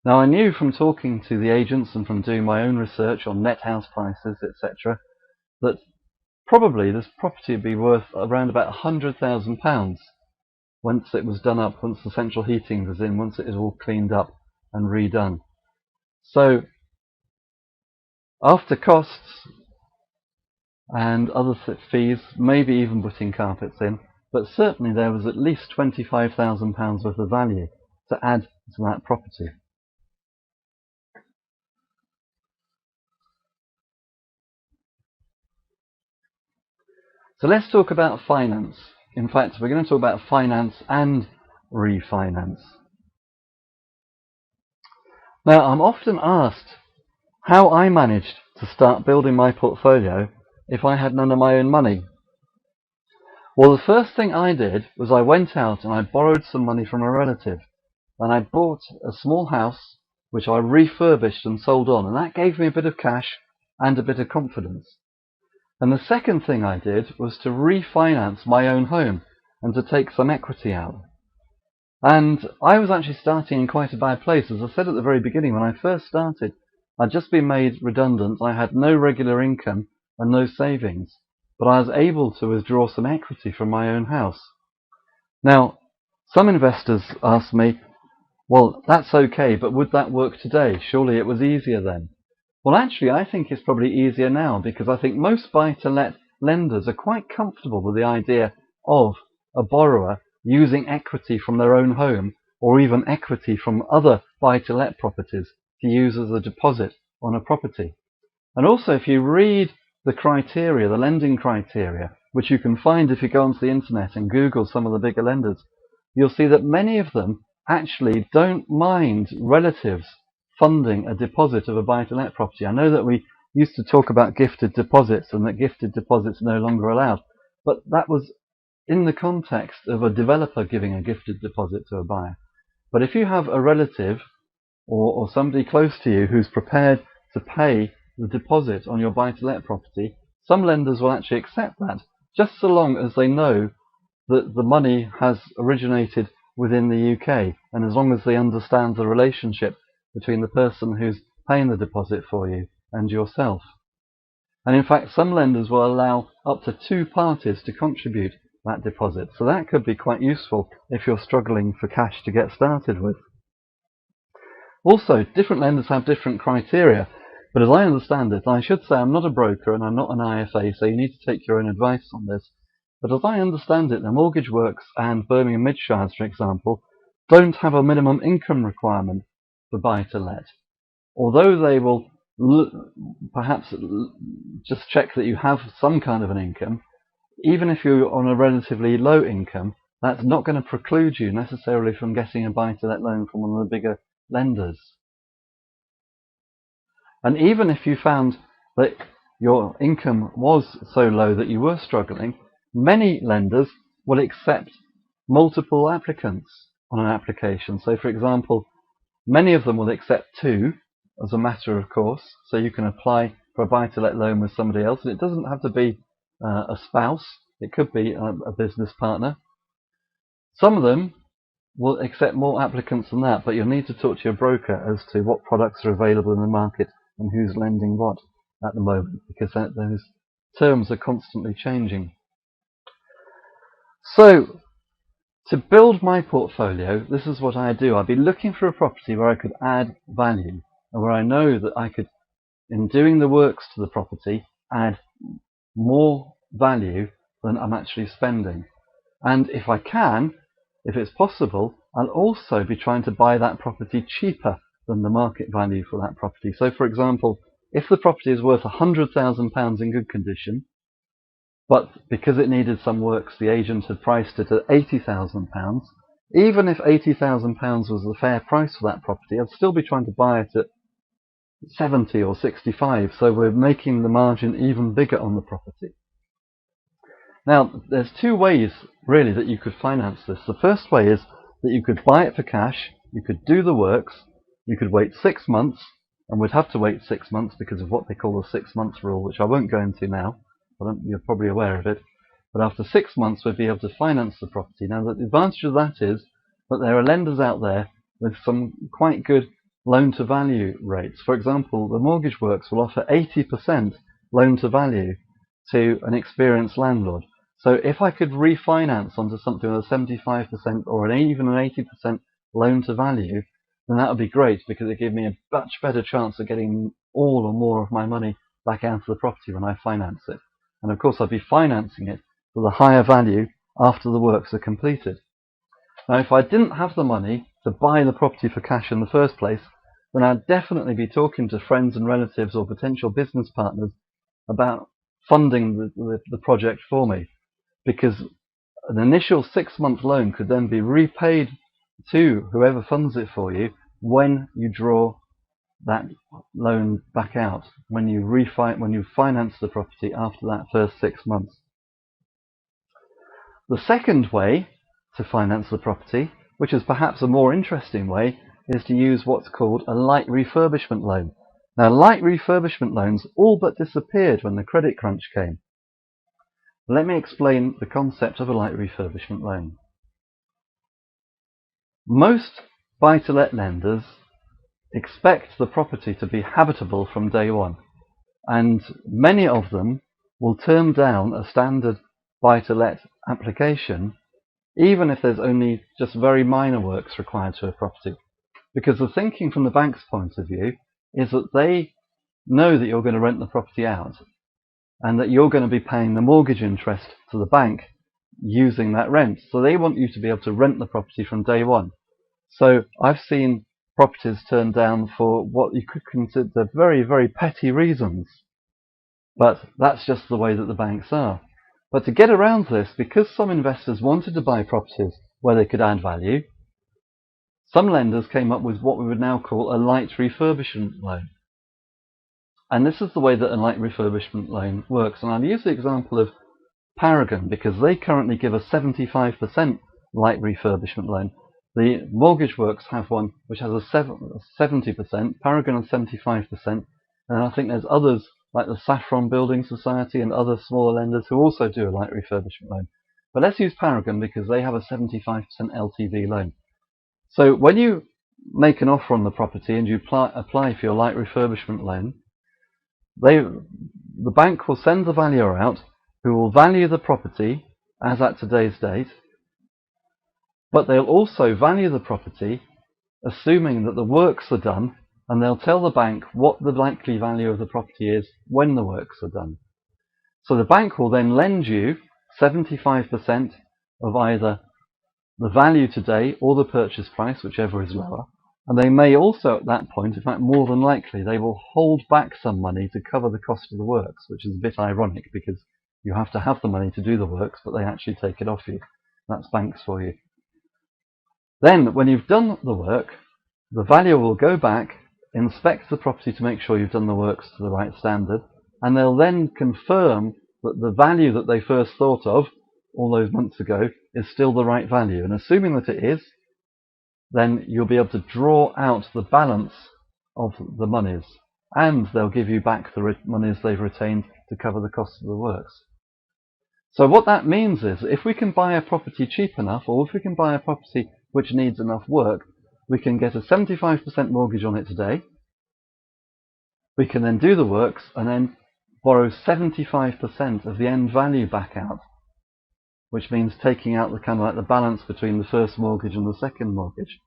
Now I knew from talking to the agents and from doing my own research on net house prices, etc., that probably this property would be worth around about £100,000 once it was done up, once the central heating was in, once it was all cleaned up and redone. So after costs and other fees, maybe even putting carpets in, but certainly there was at least £25,000 worth of value to add to that property. So let's talk about finance. In fact, we're going to talk about finance and refinance. Now, I'm often asked how I managed to start building my portfolio if I had none of my own money. Well, the first thing I did was I went out and I borrowed some money from a relative, and I bought a small house which I refurbished and sold on, and that gave me a bit of cash and a bit of confidence. And the second thing I did was to refinance my own home and to take some equity out. And I was actually starting in quite a bad place. As I said at the very beginning, when I first started, I'd just been made redundant. I had no regular income and no savings, but I was able to withdraw some equity from my own house. Now, some investors ask me, well, that's okay, but would that work today? Surely it was easier then. Well, actually, I think it's probably easier now, because I think most buy-to-let lenders are quite comfortable with the idea of a borrower using equity from their own home or even equity from other buy-to-let properties to use as a deposit on a property. And also, if you read the criteria, the lending criteria, which you can find if you go onto the internet and Google some of the bigger lenders, you'll see that many of them actually don't mind relatives funding a deposit of a buy-to-let property. I know that we used to talk about gifted deposits and that gifted deposits are no longer allowed, but that was in the context of a developer giving a gifted deposit to a buyer. But if you have a relative or somebody close to you who's prepared to pay the deposit on your buy-to-let property, some lenders will actually accept that, just so long as they know that the money has originated within the UK, and as long as they understand the relationship between the person who's paying the deposit for you and yourself. And in fact, some lenders will allow up to 2 parties to contribute that deposit, so that could be quite useful if you're struggling for cash to get started with. Also, different lenders have different criteria, but as I understand it, I should say I'm not a broker and I'm not an IFA, so you need to take your own advice on this, but as I understand it, the Mortgage Works and Birmingham Midshires, for example, don't have a minimum income requirement for buy-to-let. Although they will perhaps just check that you have some kind of an income, even if you're on a relatively low income, that's not going to preclude you necessarily from getting a buy-to-let loan from one of the bigger lenders. And even if you found that your income was so low that you were struggling, many lenders will accept multiple applicants on an application. So, for example, many of them will accept 2 as a matter of course, so you can apply for a buy-to-let loan with somebody else, and it doesn't have to be a spouse, it could be a business partner. Some of them will accept more applicants than that, but you'll need to talk to your broker as to what products are available in the market and who's lending what at the moment, because those terms are constantly changing. So, to build my portfolio, this is what I do. I'd be looking for a property where I could add value, and where I know that I could, in doing the works to the property, add more value than I'm actually spending. And if I can, if it's possible, I'll also be trying to buy that property cheaper than the market value for that property. So, for example, if the property is worth £100,000 in good condition, but because it needed some works, the agent had priced it at £80,000, even if £80,000 was the fair price for that property, I'd still be trying to buy it at 70 or 65, so we're making the margin even bigger on the property. Now, there's two ways, really, that you could finance this. The first way is that you could buy it for cash, you could do the works, you could wait 6 months, and we'd have to wait 6 months because of what they call the 6 months rule, which I won't go into now, but you're probably aware of it. But after 6 months, we'd be able to finance the property. Now, the advantage of that is that there are lenders out there with some quite good loan-to-value rates. For example, the Mortgage Works will offer 80% loan-to-value to an experienced landlord. So if I could refinance onto something with a 75% or even an 80% loan-to-value, then that would be great, because it gives me a much better chance of getting all or more of my money back out of the property when I finance it. And of course, I'd be financing it for the higher value after the works are completed. Now, if I didn't have the money to buy the property for cash in the first place, then I'd definitely be talking to friends and relatives or potential business partners about funding the project for me, because an initial 6-month loan could then be repaid to whoever funds it for you when you draw that loan back out, when you finance the property after that first 6 months. The second way to finance the property, which is perhaps a more interesting way, is to use what's called a light refurbishment loan. Now, light refurbishment loans all but disappeared when the credit crunch came. Let me explain the concept of a light refurbishment loan. Most buy-to-let lenders expect the property to be habitable from day one, and many of them will turn down a standard buy-to-let application even if there's only just very minor works required to a property, because the thinking from the bank's point of view is that they know that you're going to rent the property out and that you're going to be paying the mortgage interest to the bank using that rent. So they want you to be able to rent the property from day one. So I've seen properties turned down for what you could consider very, very petty reasons. But that's just the way that the banks are. But to get around this, because some investors wanted to buy properties where they could add value, some lenders came up with what we would now call a light refurbishment loan. And this is the way that a light refurbishment loan works. And I'll use the example of Paragon, because they currently give a 75% light refurbishment loan. The Mortgage Works have one which has a 70%, Paragon has 75%, and I think there's others like the Saffron Building Society and other smaller lenders who also do a light refurbishment loan. But let's use Paragon because they have a 75% LTV loan. So when you make an offer on the property and you apply for your light refurbishment loan, the bank will send the valuer out who will value the property as at today's date, but they'll also value the property assuming that the works are done, and they'll tell the bank what the likely value of the property is when the works are done. So the bank will then lend you 75% of either the value today or the purchase price, whichever is lower. And they may also at that point, in fact more than likely, they will hold back some money to cover the cost of the works, which is a bit ironic because you have to have the money to do the works, but they actually take it off you. That's banks for you. Then, when you've done the work, the valuer will go back, inspect the property to make sure you've done the works to the right standard, and they'll then confirm that the value that they first thought of all those months ago is still the right value. And assuming that it is, then you'll be able to draw out the balance of the monies, and they'll give you back the monies they've retained to cover the cost of the works. So what that means is, if we can buy a property cheap enough, or if we can buy a property which needs enough work, we can get a 75% mortgage on it today, we can then do the works and then borrow 75% of the end value back out, which means taking out the kind of like the balance between the first mortgage and the second mortgage.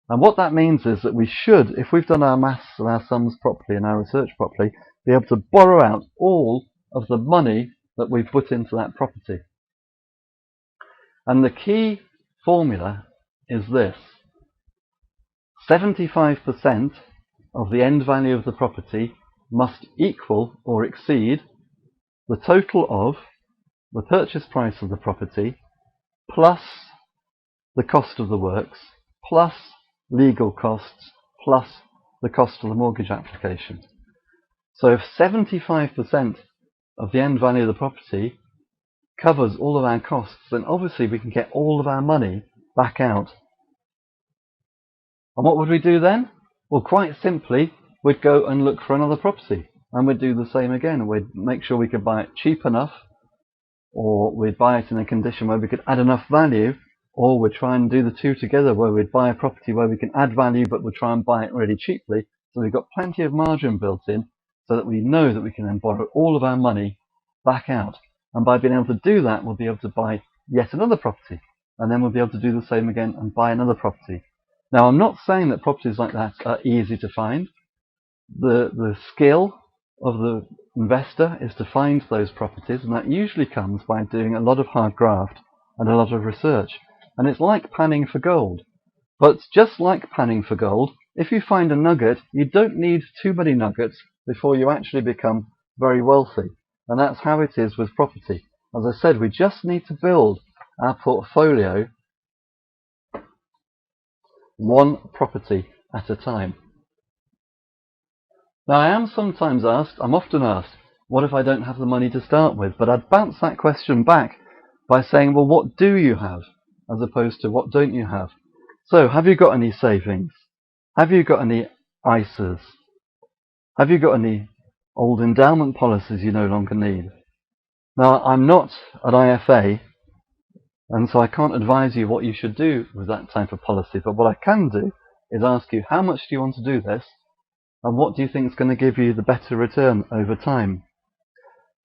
And what that means is that we should, if we've done our maths and our sums properly and our research properly, be able to borrow out all of the money that we've put into that property. And the key formula is this: 75% of the end value of the property must equal or exceed the total of the purchase price of the property plus the cost of the works plus legal costs plus the cost of the mortgage application. So if 75% of the end value of the property covers all of our costs, then obviously we can get all of our money back out. And what would we do then? Well, quite simply, we'd go and look for another property, and we'd do the same again. We'd make sure we could buy it cheap enough, or we'd buy it in a condition where we could add enough value, or we'd try and do the two together, where we'd buy a property where we can add value but we'll try and buy it really cheaply, so we've got plenty of margin built in so that we know that we can then borrow all of our money back out. And by being able to do that, we'll be able to buy yet another property, and then we'll be able to do the same again and buy another property. Now, I'm not saying that properties like that are easy to find. The skill of the investor is to find those properties, and that usually comes by doing a lot of hard graft and a lot of research. And it's like panning for gold. But just like panning for gold, if you find a nugget, you don't need too many nuggets before you actually become very wealthy. And that's how it is with property. As I said, we just need to build our portfolio one property at a time. Now, I am sometimes asked, I'm often asked, what if I don't have the money to start with? But I'd bounce that question back by saying, well, what do you have? As opposed to what don't you have? So, have you got any savings? Have you got any ISAs? Have you got any old endowment policies you no longer need? Now, I'm not an IFA, and so I can't advise you what you should do with that type of policy, but what I can do is ask you, how much do you want to do this, and what do you think is going to give you the better return over time?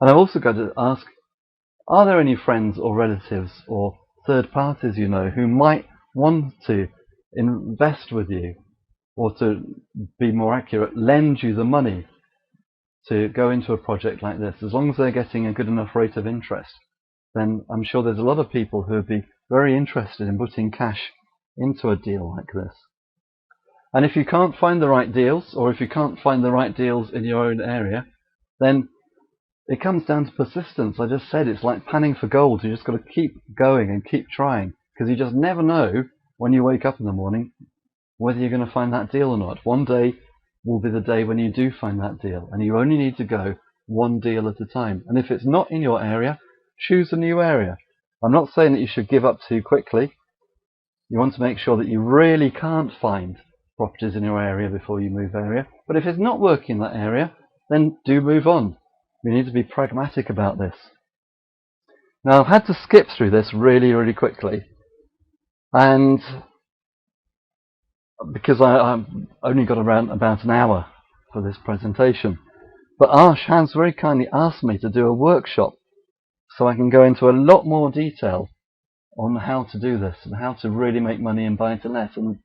And I've also got to ask, are there any friends or relatives or third parties you know who might want to invest with you, or to be more accurate, lend you the money to go into a project like this? As long as they're getting a good enough rate of interest, then I'm sure there's a lot of people who would be very interested in putting cash into a deal like this. And if you can't find the right deals, or if you can't find the right deals in your own area, then it comes down to persistence. I just said it's like panning for gold. You just got to keep going and keep trying, because you just never know when you wake up in the morning whether you're going to find that deal or not. One day will be the day when you do find that deal, and you only need to go one deal at a time. And if it's not in your area, choose a new area. I'm not saying that you should give up too quickly. You want to make sure that you really can't find properties in your area before you move area. But if it's not working in that area, then do move on. You need to be pragmatic about this. Now, I've had to skip through this really, really quickly, and because I've only got around about an hour for this presentation. But Arsh has very kindly asked me to do a workshop so I can go into a lot more detail on how to do this and how to really make money in buy-to-let. And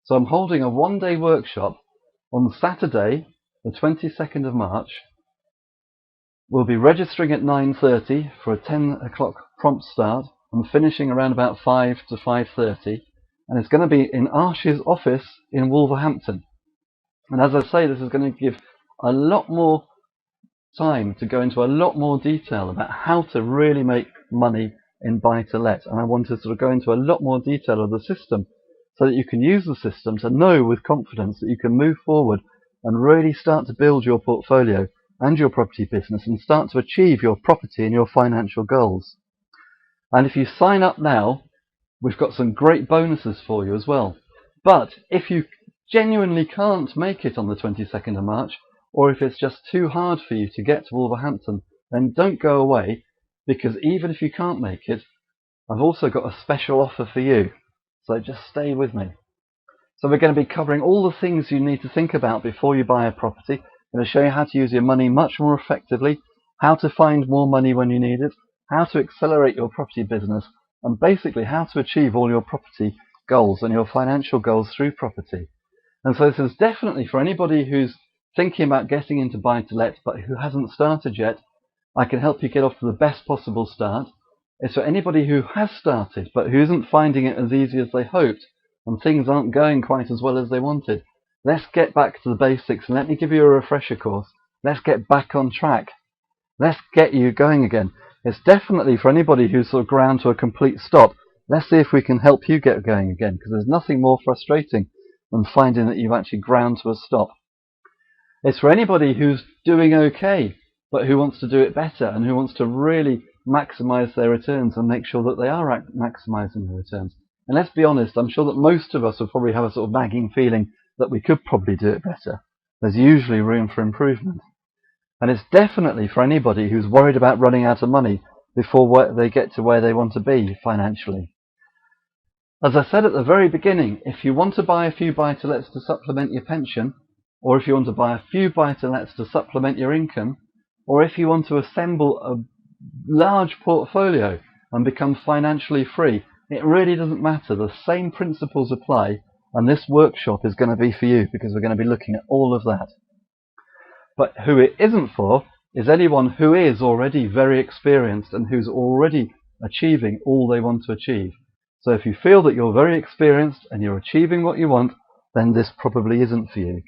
so I'm holding a one-day workshop on Saturday, the 22nd of March. We'll be registering at 9:30 for a 10 o'clock prompt start and finishing around about 5 to 5:30. And it's going to be in Arsh's office in Wolverhampton. And as I say, this is going to give a lot more time to go into a lot more detail about how to really make money in buy-to-let. And I want to sort of go into a lot more detail of the system so that you can use the system to know with confidence that you can move forward and really start to build your portfolio and your property business and start to achieve your property and your financial goals. And if you sign up now, we've got some great bonuses for you as well. But if you genuinely can't make it on the 22nd of March, or if it's just too hard for you to get to Wolverhampton, then don't go away, because even if you can't make it, I've also got a special offer for you. So just stay with me. So we're going to be covering all the things you need to think about before you buy a property. I'm going to show you how to use your money much more effectively, how to find more money when you need it, how to accelerate your property business, and basically how to achieve all your property goals and your financial goals through property. And so this is definitely for anybody who's thinking about getting into buy-to-let but who hasn't started yet. I can help you get off to the best possible start. It's for anybody who has started but who isn't finding it as easy as they hoped and things aren't going quite as well as they wanted. Let's get back to the basics and let me give you a refresher course. Let's get back on track. Let's get you going again. It's definitely for anybody who's sort of ground to a complete stop. Let's see if we can help you get going again, because there's nothing more frustrating than finding that you've actually ground to a stop. It's for anybody who's doing okay, but who wants to do it better and who wants to really maximize their returns and make sure that they are maximizing their returns. And let's be honest, I'm sure that most of us will probably have a sort of nagging feeling that we could probably do it better. There's usually room for improvement. And it's definitely for anybody who's worried about running out of money before they get to where they want to be financially. As I said at the very beginning, if you want to buy a few buy-to-lets to supplement your pension, or if you want to buy a few buy-to-lets to supplement your income, or if you want to assemble a large portfolio and become financially free, it really doesn't matter. The same principles apply, and this workshop is going to be for you because we're going to be looking at all of that. But who it isn't for is anyone who is already very experienced and who's already achieving all they want to achieve. So if you feel that you're very experienced and you're achieving what you want, then this probably isn't for you.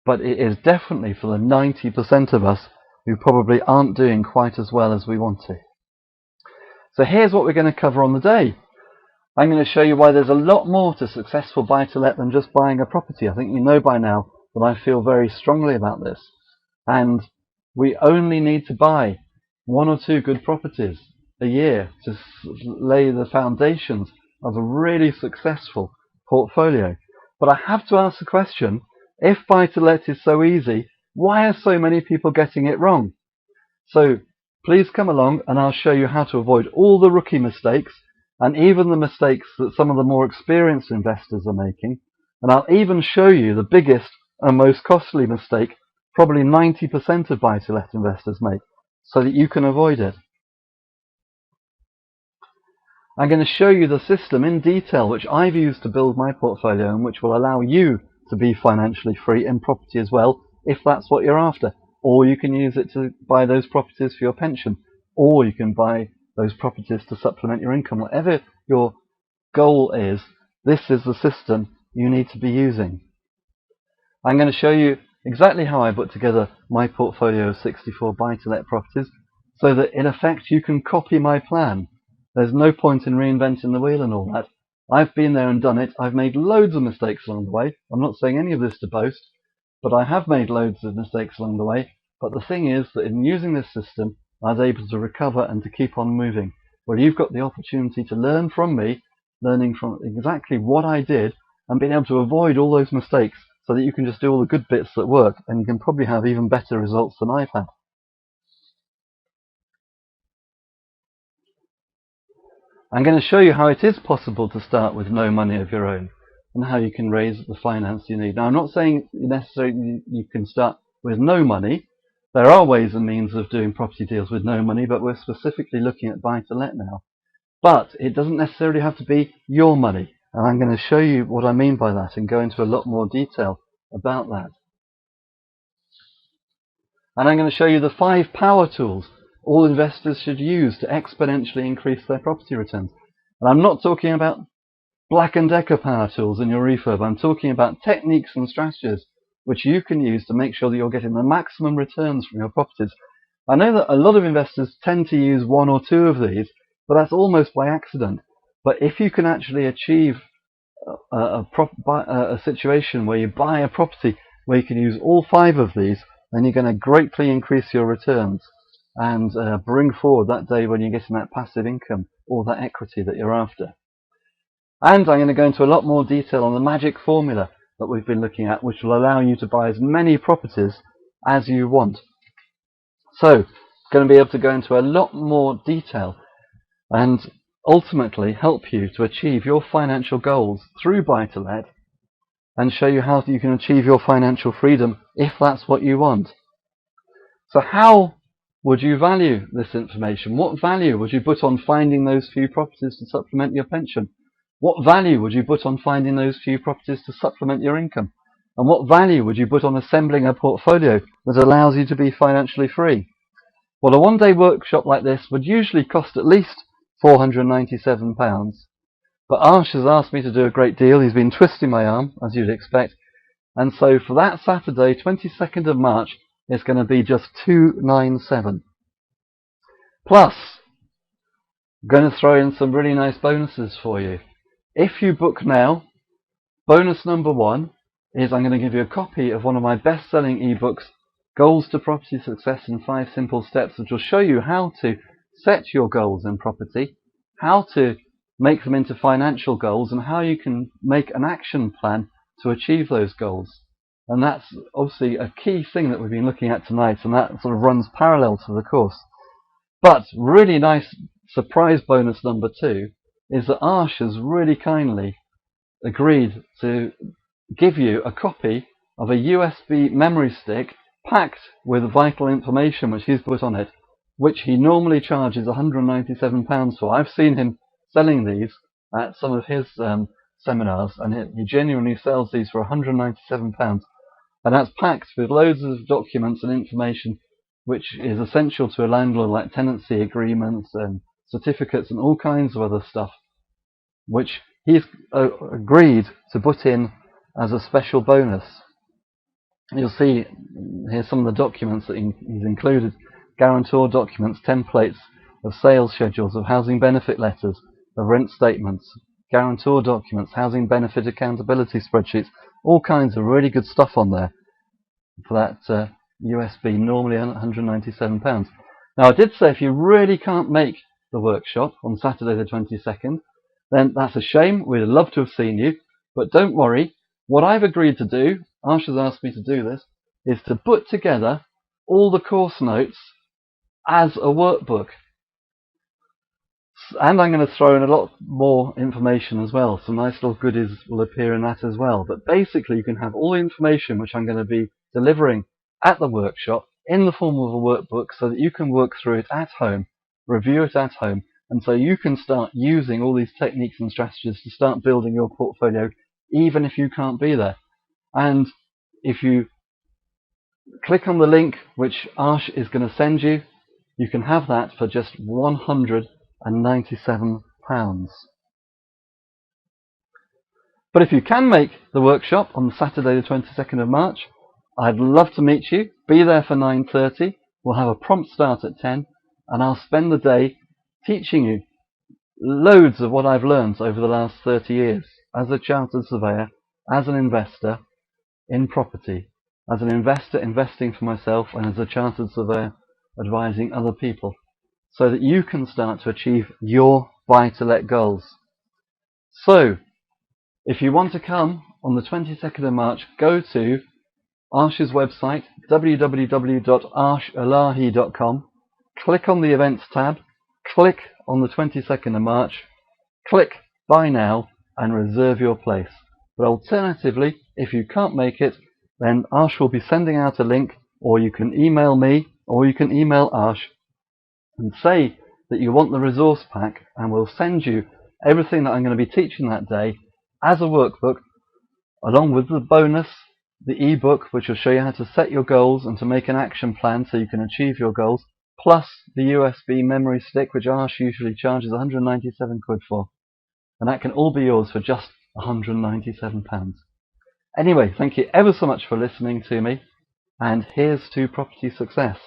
But it is definitely for the 90% of us who probably aren't doing quite as well as we want to. So here's what we're going to cover on the day. I'm going to show you why there's a lot more to successful buy-to-let than just buying a property. I think you know by now that I feel very strongly about this. And we only need to buy 1 or 2 good properties a year to lay the foundations of a really successful portfolio. But I have to ask the question, if buy-to-let is so easy, why are so many people getting it wrong? So please come along and I'll show you how to avoid all the rookie mistakes and even the mistakes that some of the more experienced investors are making. And I'll even show you the biggest and most costly mistake probably 90% of buy-to-let investors make, so that you can avoid it. I'm going to show you the system in detail which I've used to build my portfolio and which will allow you to be financially free in property as well, if that's what you're after. Or you can use it to buy those properties for your pension, or you can buy those properties to supplement your income. Whatever your goal is, this is the system you need to be using. I'm going to show you exactly how I put together my portfolio of 64 buy-to-let properties so that in effect you can copy my plan. There's no point in reinventing the wheel and all that. I've been there and done it. I've made loads of mistakes along the way. I'm not saying any of this to boast, but I have made loads of mistakes along the way. But the thing is that in using this system, I was able to recover and to keep on moving. Well, you've got the opportunity to learn from me, learning from exactly what I did and being able to avoid all those mistakes, so that you can just do all the good bits that work, and you can probably have even better results than I've had. I'm going to show you how it is possible to start with no money of your own, and how you can raise the finance you need. Now, I'm not saying necessarily you can start with no money. There are ways and means of doing property deals with no money, but we're specifically looking at buy-to-let now. But it doesn't necessarily have to be your money. And I'm going to show you what I mean by that and go into a lot more detail about that. And I'm going to show you the 5 power tools all investors should use to exponentially increase their property returns. And I'm not talking about Black & Decker power tools in your refurb. I'm talking about techniques and strategies which you can use to make sure that you're getting the maximum returns from your properties. I know that a lot of investors tend to use 1 or 2 of these, but that's almost by accident. But if you can actually achieve a situation where you buy a property where you can use all 5 of these, then you're going to greatly increase your returns and bring forward that day when you're getting that passive income or that equity that you're after. And I'm going to go into a lot more detail on the magic formula that we've been looking at, which will allow you to buy as many properties as you want. So, going to be able to go into a lot more detail and ultimately help you to achieve your financial goals through buy-to-let and show you how you can achieve your financial freedom if that's what you want. So how would you value this information? What value would you put on finding those few properties to supplement your pension? What value would you put on finding those few properties to supplement your income? And what value would you put on assembling a portfolio that allows you to be financially free? Well, a one-day workshop like this would usually cost at least £497. But Arsh has asked me to do a great deal. He's been twisting my arm, as you'd expect. And so for that Saturday, 22nd of March, it's going to be just £297. Plus, I'm going to throw in some really nice bonuses for you. If you book now, bonus number 1 is I'm going to give you a copy of one of my best-selling ebooks, Goals to Property Success in 5 Simple Steps, which will show you how to set your goals in property, how to make them into financial goals, and how you can make an action plan to achieve those goals. And that's obviously a key thing that we've been looking at tonight, and that sort of runs parallel to the course. But really nice surprise bonus number 2 is that Arsh has really kindly agreed to give you a copy of a USB memory stick packed with vital information which he's put on it, which he normally charges £197 for. I've seen him selling these at some of his seminars, and he genuinely sells these for £197, and that's packed with loads of documents and information which is essential to a landlord, like tenancy agreements and certificates and all kinds of other stuff, which he's agreed to put in as a special bonus. You'll see here's some of the documents that he's included: guarantor documents, templates of sales schedules, of housing benefit letters, of rent statements, guarantor documents, housing benefit accountability spreadsheets, all kinds of really good stuff on there for that USB, normally £197. Now, I did say if you really can't make the workshop on Saturday the 22nd, then that's a shame. We'd love to have seen you, but don't worry. What I've agreed to do, Arsh has asked me to do this, is to put together all the course notes as a workbook. And I'm going to throw in a lot more information as well. Some nice little goodies will appear in that as well. But basically, you can have all the information which I'm going to be delivering at the workshop in the form of a workbook, so that you can work through it at home, review it at home, and so you can start using all these techniques and strategies to start building your portfolio, even if you can't be there. And if you click on the link which Arsh is going to send you, you can have that for just £197. But if you can make the workshop on Saturday the 22nd of March, I'd love to meet you. Be there for 9:30. We'll have a prompt start at 10, and I'll spend the day teaching you loads of what I've learned over the last 30 years as a chartered surveyor, as an investor in property, as an investor investing for myself, and as a chartered surveyor advising other people, so that you can start to achieve your buy-to-let goals. So, if you want to come on the 22nd of March, go to Arsh's website, www.arshalahi.com, click on the events tab, click on the 22nd of March, click buy now, and reserve your place. But alternatively, if you can't make it, then Arsh will be sending out a link, or you can email me, or you can email Arsh and say that you want the resource pack, and we'll send you everything that I'm going to be teaching that day as a workbook, along with the bonus, the ebook, which will show you how to set your goals and to make an action plan so you can achieve your goals, plus the USB memory stick, which Arsh usually charges £197 for. And that can all be yours for just £197. Anyway, thank you ever so much for listening to me, and here's to property success.